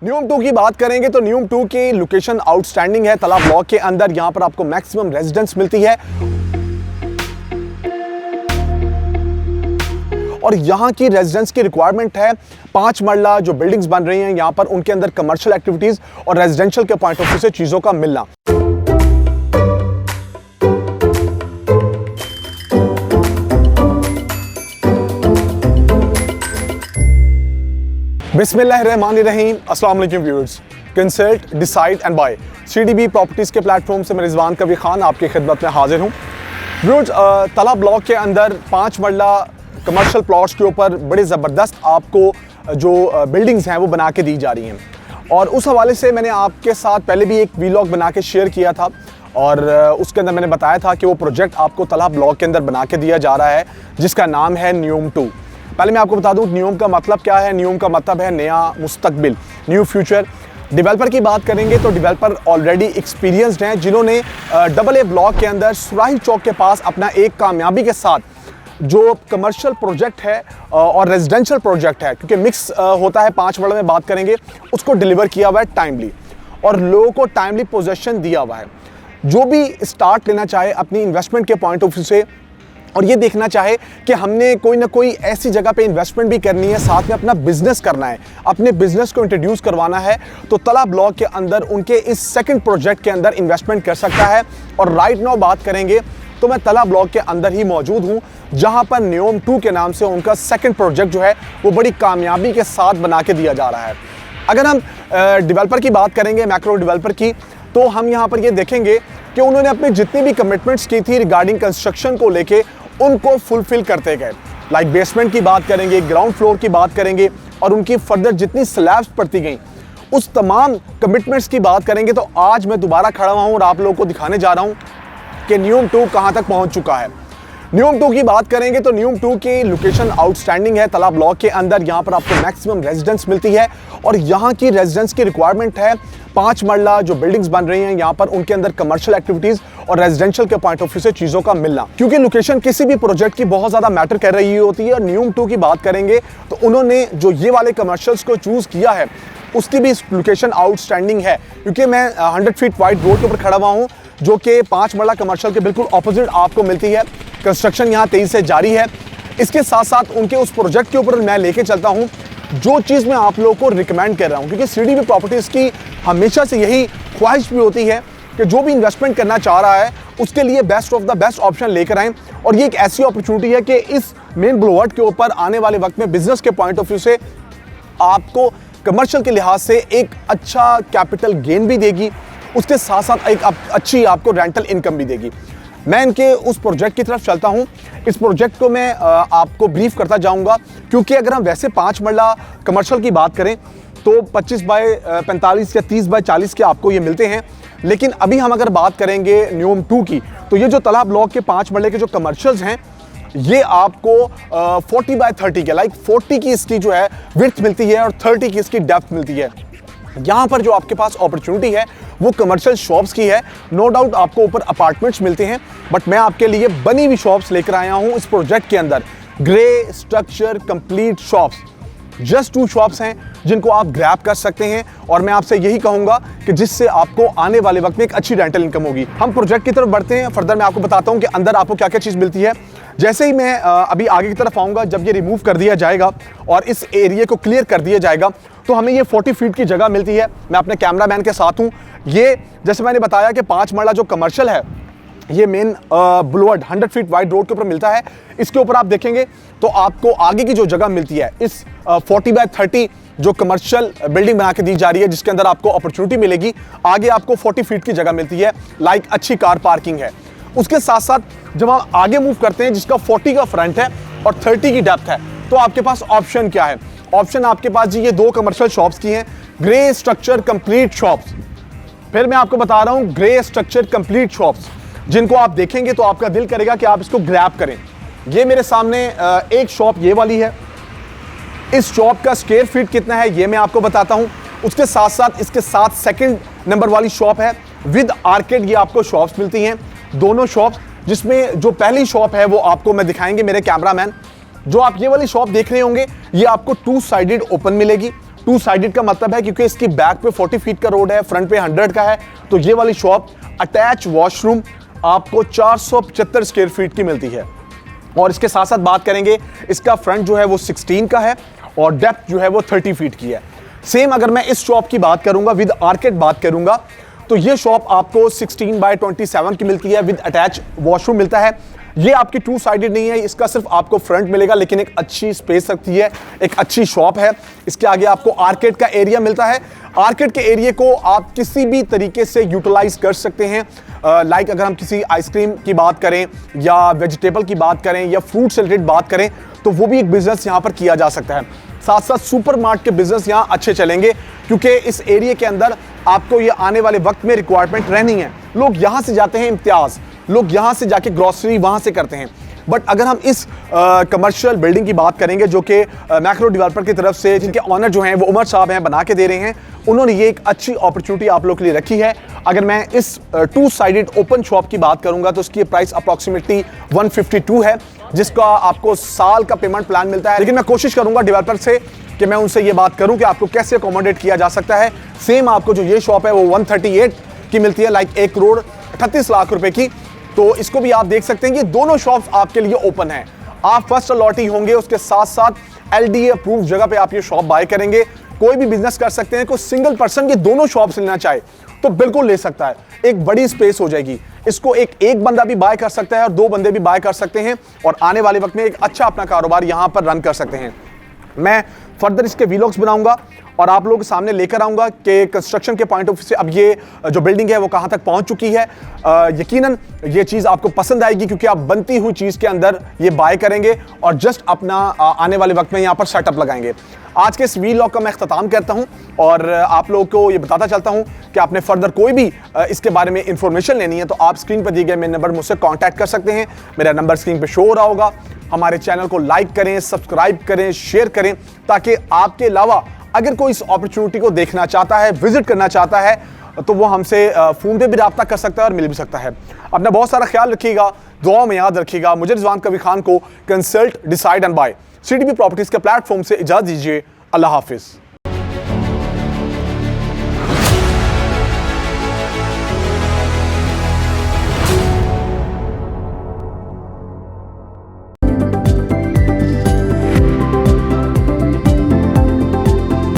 न्यूम 2 की बात करेंगे तो न्यूम 2 की लोकेशन आउटस्टैंडिंग है। तला ब्लॉक के अंदर यहां पर आपको मैक्सिमम रेजिडेंस मिलती है और यहां की रेजिडेंस की रिक्वायरमेंट है 5 मरला जो बिल्डिंग्स बन रही हैं यहां पर उनके अंदर कमर्शियल एक्टिविटीज और रेजिडेंशियल के पॉइंट ऑफ व्यू से चीजों का मिलना। बिस्मिल्लाहिर्रहमानिर्रहीम। अस्सलाम वालेकुम viewers. Consult decide and bye CDB properties के प्लेटफॉर्म से मैं रिजवान कबीर खान आपकी खिदमत में हाजिर हूँ। व्यूअर्स, तला ब्लॉक के अंदर 5 मरला कमर्शियल प्लॉट्स के ऊपर बड़े ज़बरदस्त आपको जो बिल्डिंग्स हैं वो बना के दी जा रही हैं और उस हवाले से मैंने आपके साथ पहले भी एक वीलॉग बना के शेयर किया था और उसके अंदर मैंने बताया था कि वो प्रोजेक्ट आपको तला ब्लॉक के अंदर बना के दिया जा रहा है जिसका नाम है न्यूम 2। पहले मैं आपको बता दूं न्यूम का मतलब क्या है। न्यूम का मतलब है नया मुस्तकबिल, न्यू फ्यूचर। डेवलपर की बात करेंगे तो डेवलपर ऑलरेडी एक्सपीरियंस्ड हैं जिन्होंने AA ब्लॉक के अंदर सुराही चौक के पास अपना एक कामयाबी के साथ जो कमर्शियल प्रोजेक्ट है और रेजिडेंशियल प्रोजेक्ट है, क्योंकि मिक्स होता है 5 मरला में बात करेंगे, उसको डिलीवर किया हुआ है टाइमली और लोगों को टाइमली पोजेशन दिया हुआ है। जो भी स्टार्ट लेना चाहे अपनी इन्वेस्टमेंट के पॉइंट ऑफ व्यू से और ये देखना चाहे कि हमने कोई ना कोई ऐसी जगह पे इन्वेस्टमेंट भी करनी है, साथ में अपना बिजनेस करना है, अपने बिजनेस को इंट्रोड्यूस करवाना है, तो तला ब्लॉक के अंदर उनके इस सेकंड प्रोजेक्ट के अंदर इन्वेस्टमेंट कर सकता है। और राइट नाउ बात करेंगे तो मैं तला ब्लॉक के अंदर ही मौजूद हूँ जहाँ पर न्यूम 2 के नाम से उनका सेकेंड प्रोजेक्ट जो है वो बड़ी कामयाबी के साथ बना के दिया जा रहा है। अगर हम डेवलपर की बात करेंगे, मैक्रो डेवलपर की, तो हम यहाँ पर ये देखेंगे कि उन्होंने अपनी जितनी भी कमिटमेंट्स की थी रिगार्डिंग कंस्ट्रक्शन को लेके उनको फुलफिल करते गए। लाइक बेसमेंट की बात करेंगे, ग्राउंड फ्लोर की बात करेंगे और उनकी फर्दर जितनी स्लैब्स पड़ती गई उस तमाम कमिटमेंट्स की बात करेंगे। तो आज मैं दोबारा खड़ा हुआ हूँ और आप लोगों को दिखाने जा रहा हूँ कि न्यूम 2 कहाँ तक पहुँच चुका है। न्यूम 2 की बात करेंगे तो न्यूम 2 की लोकेशन आउटस्टैंडिंग है। तला ब्लॉक के अंदर यहाँ पर आपको मैक्सिमम रेजिडेंस मिलती है और यहाँ की रेजिडेंस की रिक्वायरमेंट है 5 मरला जो बिल्डिंग्स बन रही हैं यहाँ पर उनके अंदर कमर्शियल एक्टिविटीज और रेजिडेंशियल के पॉइंट ऑफ व्यू से चीजों का मिलना, क्योंकि लोकेशन किसी भी प्रोजेक्ट की बहुत ज्यादा मैटर कर रही होती है। और न्यूम 2 की बात करेंगे तो उन्होंने जो ये वाले कमर्शियल्स को चूज किया है उसकी भी लोकेशन आउटस्टैंडिंग है, क्योंकि मैं 100 फीट वाइड रोड के ऊपर खड़ा हुआ हूँ जो कि 5 मरला कमर्शियल के बिल्कुल ऑपोजिट आपको मिलती है। कंस्ट्रक्शन यहाँ तेजी से जारी है। इसके साथ साथ उनके उस प्रोजेक्ट के ऊपर मैं लेके चलता हूँ जो चीज़ मैं आप लोगों को रिकमेंड कर रहा हूँ, क्योंकि CDB प्रॉपर्टीज़ की हमेशा से यही ख्वाहिश भी होती है कि जो भी इन्वेस्टमेंट करना चाह रहा है उसके लिए best of the best option लेकर आएँ। और ये एक ऐसी अपॉर्चुनिटी है कि इस मेन बुलवार्ड के ऊपर आने वाले वक्त में बिजनेस के पॉइंट ऑफ व्यू से आपको कमर्शियल के लिहाज से एक अच्छा कैपिटल गेन भी देगी, उसके साथ साथ एक अच्छी आपको रेंटल इनकम भी देगी। मैं इनके उस प्रोजेक्ट की तरफ चलता हूं। इस प्रोजेक्ट को मैं आपको ब्रीफ करता जाऊंगा, क्योंकि अगर हम वैसे 5 मरला कमर्शियल की बात करें तो 25 बाय 45 या 30 बाय 40 के आपको ये मिलते हैं। लेकिन अभी हम अगर बात करेंगे न्यूम 2 की तो ये जो तला ब्लॉक के 5 मरले के जो कमर्शियल्स हैं ये आपको 40 बाय 30 के, लाइक 40 की इसकी जो है विड्थ मिलती है और 30 की इसकी डेप्थ मिलती है। यहाँ पर जो आपके पास अपॉर्चुनिटी है वो कमर्शियल शॉप्स की है। नो डाउट आपको ऊपर अपार्टमेंट्स मिलते हैं, बट मैं आपके लिए बनी हुई शॉप्स लेकर आया हूँ इस प्रोजेक्ट के अंदर। Grey structure complete shops, just 2 shops हैं जिनको आप ग्रैब कर सकते हैं और मैं आपसे यही कहूँगा कि जिससे आपको आने वाले वक्त में एक अच्छी रेंटल इनकम होगी। हम प्रोजेक्ट की तरफ बढ़ते हैं। फर्दर मैं आपको बताता हूँ कि अंदर आपको क्या क्या चीज़ मिलती है। जैसे ही मैं अभी आगे की तरफ आऊँगा, जब ये रिमूव कर दिया जाएगा और इस एरिया को क्लियर कर दिया जाएगा तो हमें ये 40 फीट की जगह मिलती है। मैं अपने कैमरामैन के साथ हूँ। ये जैसे मैंने बताया कि 5 मरला जो कमर्शियल है ये main boulevard 100 feet wide road के ऊपर मिलता है। इसके ऊपर आप देखेंगे तो आपको आगे की जो जगह मिलती है इस 40 बाय 30 जो कमर्शियल बिल्डिंग बना के दी जा रही है जिसके अंदर आपको अपॉर्चुनिटी मिलेगी, आगे आपको 40 फीट की जगह मिलती है। लाइक अच्छी कार पार्किंग है। उसके साथ साथ जब हम आगे मूव करते हैं जिसका 40 का फ्रंट है और 30 की डेप्थ है, तो आपके पास ऑप्शन क्या है? ऑप्शन आपके पास जी ये 2 कमर्शियल शॉप्स की हैं, ग्रे स्ट्रक्चर कंप्लीट शॉप्स। फिर मैं आपको बता रहा हूं ग्रे स्ट्रक्चर कंप्लीट शॉप्स जिनको आप देखेंगे तो आपका दिल करेगा कि आप इसको ग्रैब करें। ये मेरे सामने एक शॉप ये वाली है। इस शॉप का स्क्वायर फीट कितना है ये मैं आपको बताता हूं। उसके साथ साथ इसके साथ सेकंड नंबर वाली शॉप है विद आर्केड। ये आपको शॉप्स मिलती हैं, दोनों शॉप्स, जिसमें जो पहली शॉप है वो आपको मैं दिखाएंगे मेरे कैमरामैन। जो आप ये वाली शॉप देख रहे होंगे ये आपको 2 साइडेड ओपन मिलेगी। टू साइडेड का मतलब है क्योंकि इसकी बैक पे 40 फीट का रोड है, फ्रंट पे 100 का है। तो ये वाली शॉप अटैच वॉशरूम आपको 475 स्क्वायर फीट की मिलती है। और इसके साथ साथ बात करेंगे, इसका फ्रंट जो है वो 16 का है और डेप्थ जो है वो 30 फीट की है। सेम अगर मैं इस शॉप की बात करूंगा, विद आर्केड बात करूंगा, तो ये शॉप आपको 16/27 की मिलती है, विद अटैच वॉशरूम मिलता है। ये आपकी टू साइडेड नहीं है, इसका सिर्फ आपको फ्रंट मिलेगा, लेकिन एक अच्छी स्पेस रखती है, एक अच्छी शॉप है। इसके आगे आपको आर्केड का एरिया मिलता है। आर्केड के एरिया को आप किसी भी तरीके से यूटिलाइज कर सकते हैं। लाइक अगर हम किसी आइसक्रीम की बात करें या वेजिटेबल की बात करें या फ्रूट से रिलेटेड बात करें, तो वो भी एक बिजनेस यहाँ पर किया जा सकता है। साथ साथ सुपरमार्ट के बिजनेस यहाँ अच्छे चलेंगे, क्योंकि इस एरिया के अंदर आपको ये आने वाले वक्त में रिक्वायरमेंट रहनी है। लोग यहाँ से जाते हैं इम्तियाज, लोग यहाँ से जाके ग्रॉसरी वहाँ से करते हैं। बट अगर हम इस कमर्शियल बिल्डिंग की बात करेंगे, जो कि मैक्रो डेवलपर की तरफ से, जिनके ऑनर जो हैं वो उमर साहब हैं, बना के दे रहे हैं, उन्होंने ये एक अच्छी अपॉर्चुनिटी आप लोग के लिए रखी है। अगर मैं इस टू साइडेड ओपन शॉप की बात करूंगा तो उसकी प्राइस अप्रॉक्सीमेटली 152 है, जिसका आपको साल का पेमेंट प्लान मिलता है। लेकिन मैं कोशिश करूंगा डेवलपर से कि मैं उनसे ये बात करूं कि आपको कैसे अकोमोडेट किया जा सकता है। सेम आपको जो ये शॉप है वो 138 की मिलती है, लाइक 1 करोड़ 38 लाख रुपए की। तो इसको भी आप देख सकते हैं कि दोनों शॉप्स आपके लिए ओपन है। आप फर्स्ट अलॉटी होंगे, उसके साथ साथ LDA अप्रूव जगह पे आप ये शॉप बाय करेंगे। कोई भी बिजनेस कर सकते हैं, कोई सिंगल पर्सन ये दोनों शॉप्स लेना चाहे तो बिल्कुल ले सकता है। एक बड़ी स्पेस हो जाएगी, इसको एक बंदा भी बाय कर सकता है और 2 बंदे भी बाय कर सकते हैं, और आने वाले वक्त में एक अच्छा अपना कारोबार यहां पर रन कर सकते हैं। मैं फर्दर इसके वीलॉग्स बनाऊंगा और आप लोगों के सामने लेकर आऊंगा कि कंस्ट्रक्शन के पॉइंट ऑफ व्यू से अब ये जो बिल्डिंग है वो कहां तक पहुंच चुकी है। यकीनन ये चीज़ आपको पसंद आएगी, क्योंकि आप बनती हुई चीज़ के अंदर ये बाय करेंगे और जस्ट अपना आने वाले वक्त में यहाँ पर सेटअप लगाएंगे। आज के इस वीलॉग का मैं अख्ताम करता हूँ और आप लोगों को ये बताता चलता हूँ कि आपने फर्दर कोई भी इसके बारे में इंफॉर्मेशन लेनी है तो आप स्क्रीन पर दिए गए मेरे नंबर मुझसे कॉन्टैक्ट कर सकते हैं। मेरा नंबर स्क्रीन पर शो हो रहा होगा। हमारे चैनल को लाइक करें, सब्सक्राइब करें, शेयर करें, ताकि आपके अलावा अगर कोई इस अपॉर्चुनिटी को देखना चाहता है, विजिट करना चाहता है, तो वो हमसे फ़ोन पे भी रब्ता कर सकता है और मिल भी सकता है। अपना बहुत सारा ख्याल रखिएगा, दुआओं में याद रखिएगा। मुझे रिजवान कबीर खान को consult, decide and bye CDB properties के प्लेटफॉर्म से इजाज़त दीजिए। अल्लाह हाफिज़।